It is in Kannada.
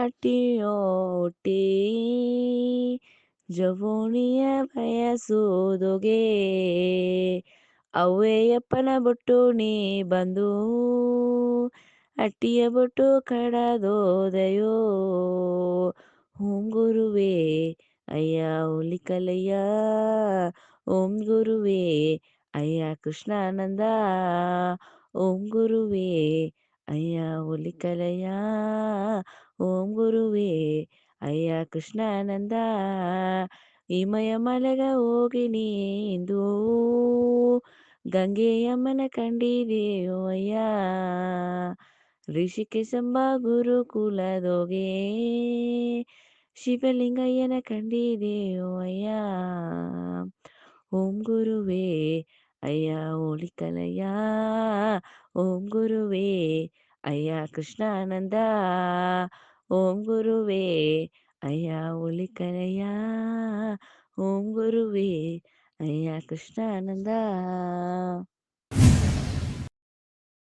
ಅಟ್ಟಿಯೋಟಿ ಜವೋಣಿಯ ಬಯಸುವುದುಗೆ ಅವ್ವೆಯಪ್ಪನ ಬೊಟ್ಟು ನೀ ಬಂದು ಅಟ್ಟಿಯ ಬೊಟ್ಟು ಕಡದೋದಯೋ ಓಂ ಗುರುವೇ ಅಯ್ಯ ಹುಲಿಕಲಯ್ಯ ಓಂ ಗುರುವೇ ಅಯ್ಯ ಕೃಷ್ಣಾನಂದ ಓಂ ಗುರುವೇ ಅಯ್ಯ ಹುಲಿಕಲಯ್ಯ ಓಂ ಗುರುವೇ ಅಯ್ಯ ಕೃಷ್ಣಾನಂದ ಹಿಮಯ ಮಲೆಗ ಹೋಗಿ ನೀಂದು ಗಂಗೆಯಮ್ಮನ ಕಂಡಿದೆಯೋ ಅಯ್ಯ ಋಷಿಕೇಶಂಬ ಗುರುಕುಲದೊಗೆ ಶಿವಲಿಂಗಯ್ಯನ ಕಂಡಿದೆಯೋ ಅಯ್ಯ ಓಂ ಗುರುವೇ ಅಯ್ಯ ಹೋಲಿಕಲಯ್ಯ ಓಂ ಗುರುವೇ ಅಯ್ಯ ಕೃಷ್ಣಾನಂದ ಓಂ ಗುರುವೇ ಅಯ್ಯ ಹುಲಿಕಲಯ್ಯ ಓಂ ಗುರುವೇ ಅಯ್ಯ ಕೃಷ್ಣಾನಂದ.